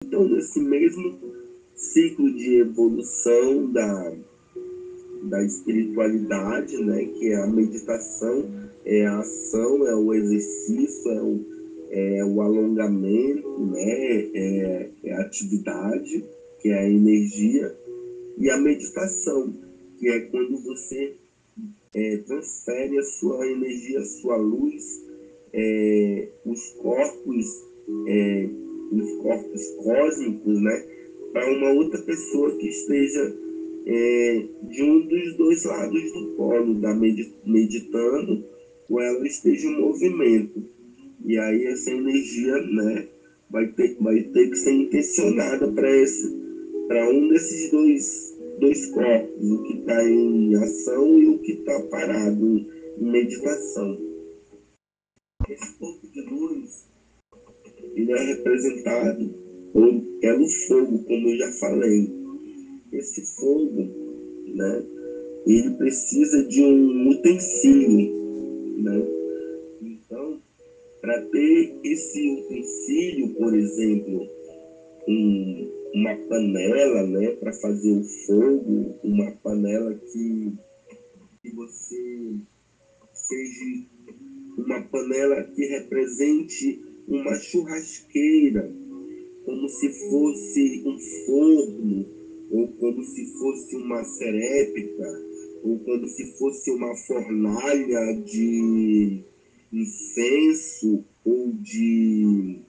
Então, nesse mesmo ciclo de evolução da espiritualidade, né, que é a meditação, é a ação, é o exercício, é o alongamento, né, é a atividade, que é a energia, e a meditação, que é quando você transfere a sua energia, a sua luz, os corpos, é, os corpos cósmicos, né, para uma outra pessoa que esteja de um dos dois lados do polo, meditando, ou ela esteja em movimento. E aí essa energia, né, vai ter que ser intencionada para um desses dois corpos, o que está em ação e o que está parado em meditação. Esse corpo de luz, ele é representado pelo fogo, como eu já falei. Esse fogo, né, ele precisa de um utensílio, né? Então, para ter esse utensílio, por exemplo, uma panela, né, para fazer o fogo, uma panela que você seja uma panela que represente uma churrasqueira, como se fosse um forno, ou como se fosse uma cerâmica, ou como se fosse uma fornalha de incenso, ou de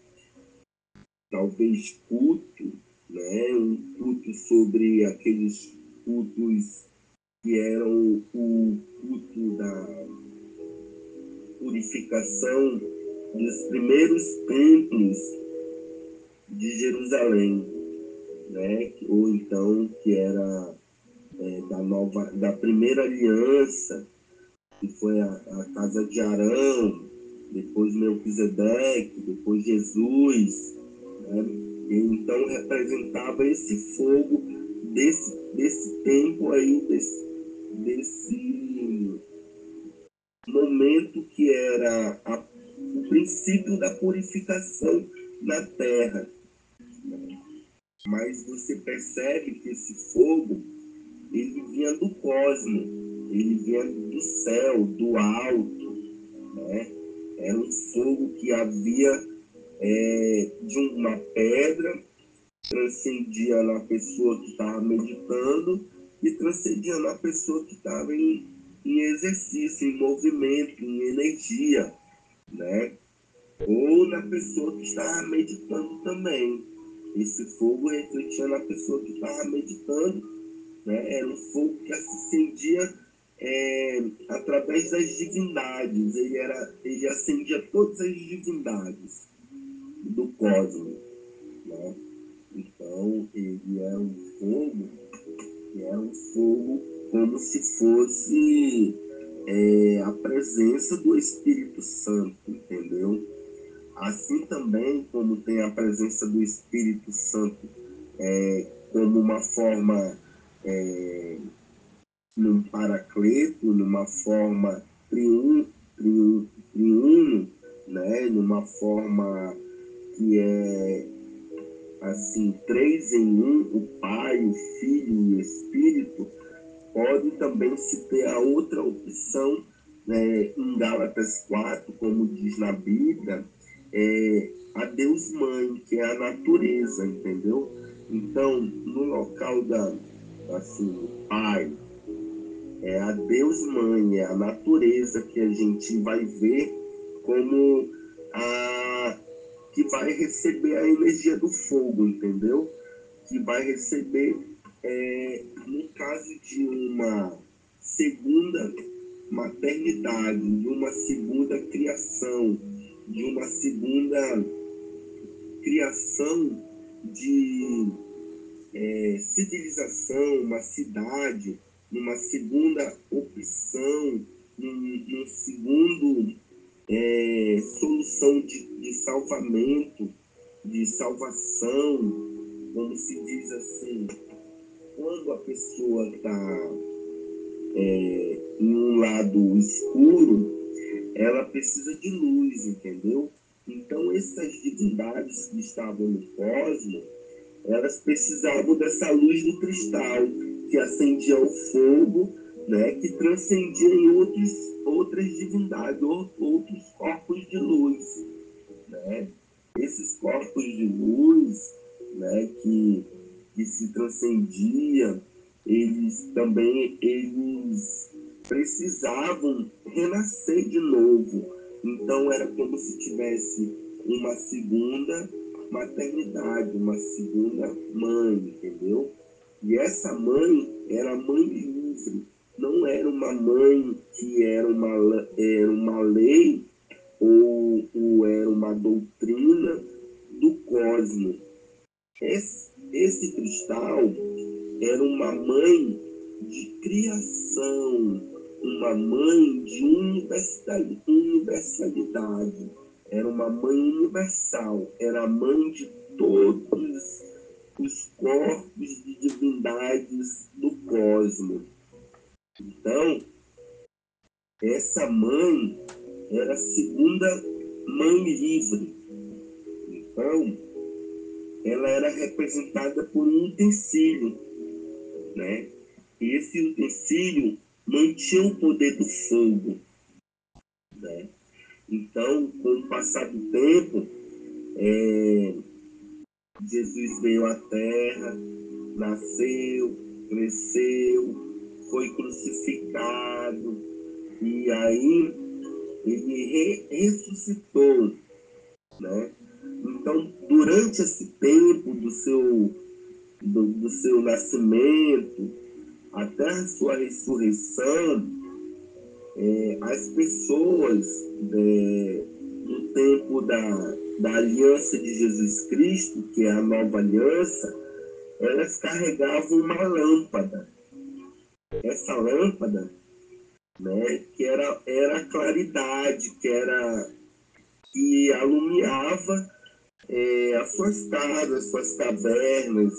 talvez culto, né? Um culto sobre aqueles cultos que eram o culto da purificação dos primeiros templos de Jerusalém, né? Ou então que era da primeira aliança, que foi a casa de Arão, depois Melquisedeque, depois Jesus, né? E então representava esse fogo desse tempo aí, desse momento que era o princípio da purificação na terra. Mas você percebe que esse fogo, ele vinha do cosmos, ele vinha do céu, do alto, né? Era um fogo que havia de uma pedra, transcendia na pessoa que estava meditando e transcendia na pessoa que estava em exercício, em movimento, em energia, né? Ou na pessoa que estava meditando também. Esse fogo refletia na pessoa que estava meditando, né? Era um fogo que acendia através das divindades. Ele acendia todas as divindades do cosmos, né? Então, ele era um fogo como se fosse a presença do Espírito Santo, entendeu? Assim também como tem a presença do Espírito Santo como uma forma, num paracleto, numa forma triuno, né? Numa forma que é assim, três em um, o Pai, o Filho e o Espírito. Pode também se ter a outra opção, né, em Gálatas 4, como diz na Bíblia, a Deus Mãe, que é a natureza, entendeu? Então, no local assim, Pai, é a Deus Mãe, é a natureza que a gente vai ver como a que vai receber a energia do fogo, entendeu? Que vai receber, no caso de uma segunda maternidade, de uma segunda criação, de uma segunda criação de civilização, uma cidade, numa segunda opção, num segundo solução de salvamento, de salvação, como se diz assim, quando a pessoa está em um lado escuro, ela precisa de luz, entendeu? Então, essas divindades que estavam no cosmos, elas precisavam dessa luz do cristal, que acendia o fogo, né, que transcendia em outras divindades, outros corpos de luz, né? Esses corpos de luz, né, que se transcendiam, eles precisavam renascer de novo. Então era como se tivesse uma segunda maternidade, uma segunda mãe, entendeu? E essa mãe era mãe livre, não era uma mãe que era uma lei ou era uma doutrina do cosmos. Esse cristal era uma mãe de criação, uma mãe de universalidade, era uma mãe universal, era a mãe de todos os corpos de divindades do cosmos. Então, essa mãe era a segunda mãe livre. Então, ela era representada por um utensílio, né? E esse utensílio mantinha o poder do fogo, né? Então, com o passar do tempo, Jesus veio à Terra, nasceu, cresceu, foi crucificado, e aí ele ressuscitou, né? Então, durante esse tempo do seu nascimento até a sua ressurreição, as pessoas no tempo da aliança de Jesus Cristo, que é a nova aliança, elas carregavam uma lâmpada. Essa lâmpada, né, que era a claridade, que alumiava as suas casas, as suas cavernas,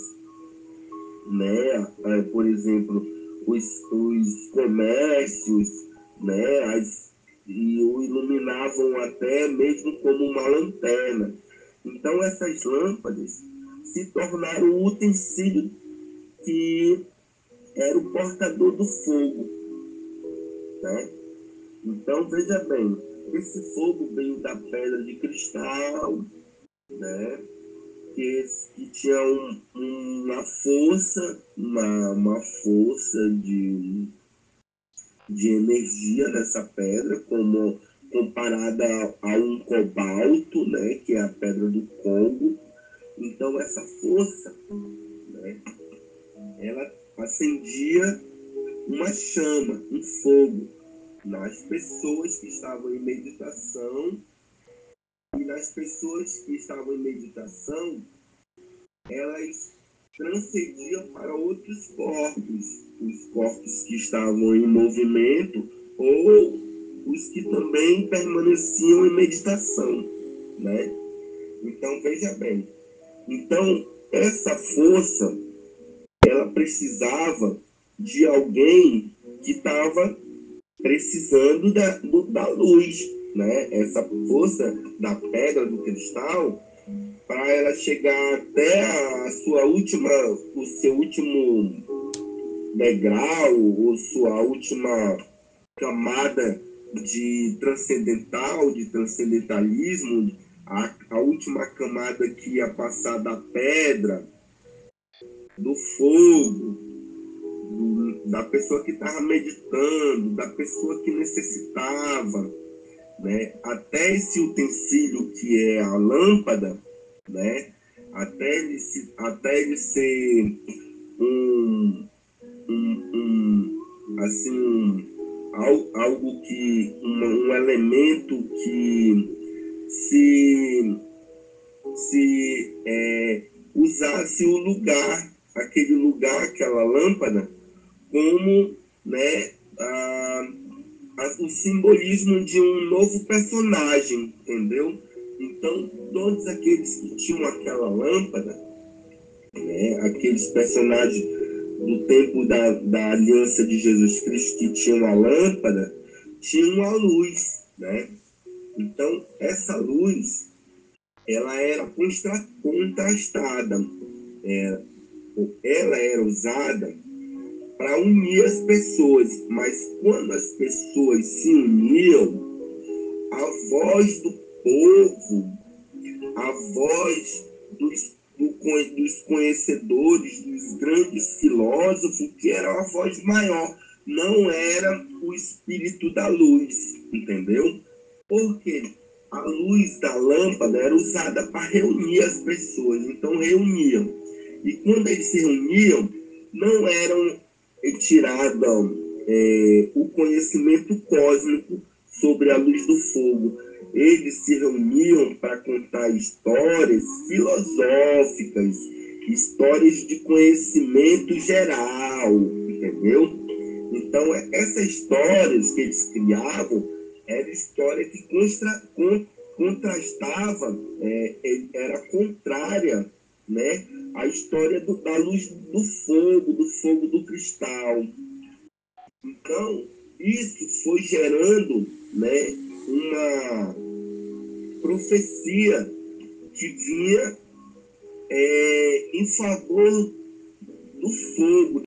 né? Por exemplo, os comércios, né? E o iluminavam até mesmo como uma lanterna. Então essas lâmpadas se tornaram o utensílio que era o portador do fogo, né? Então veja bem, esse fogo veio da pedra de cristal, né? Que tinha uma força, uma força de energia nessa pedra, como comparada a um cobalto, né, que é a pedra do Congo. Então essa força, né, ela acendia uma chama, um fogo nas pessoas que estavam em meditação, e nas pessoas que estavam em meditação, elas transcendiam para outros corpos, os corpos que estavam em movimento ou os que também permaneciam em meditação, né? Então veja bem, então essa força, ela precisava de alguém que estava precisando da luz, né? Essa força da pedra, do cristal, para ela chegar até o seu último degrau, ou sua última camada de transcendentalismo, a última camada que ia passar da pedra, do fogo, da pessoa que estava meditando, da pessoa que necessitava, né? Até esse utensílio que é a lâmpada, né? Até ele ser algo que um elemento que se usasse aquele lugar, aquela lâmpada, como, né, o simbolismo de um novo personagem, entendeu? Então, todos aqueles que tinham aquela lâmpada, né, aqueles personagens do tempo da aliança de Jesus Cristo que tinham a lâmpada, tinham a luz, né? Então, essa luz, ela era contrastada. ela era usada para unir as pessoas, mas quando as pessoas se uniam, a voz do povo, a voz dos conhecedores, dos grandes filósofos, que era a voz maior, não era o espírito da luz, entendeu? Porque a luz da lâmpada era usada para reunir as pessoas, então reuniam. E quando eles se reuniam, não eram tirados o conhecimento cósmico sobre a luz do fogo. Eles se reuniam para contar histórias filosóficas, histórias de conhecimento geral, entendeu? Então, essas histórias que eles criavam era história que contrastava, era contrária, né, à história da luz do fogo do cristal. Então, isso foi gerando, né, uma profecia que vinha em favor do fogo,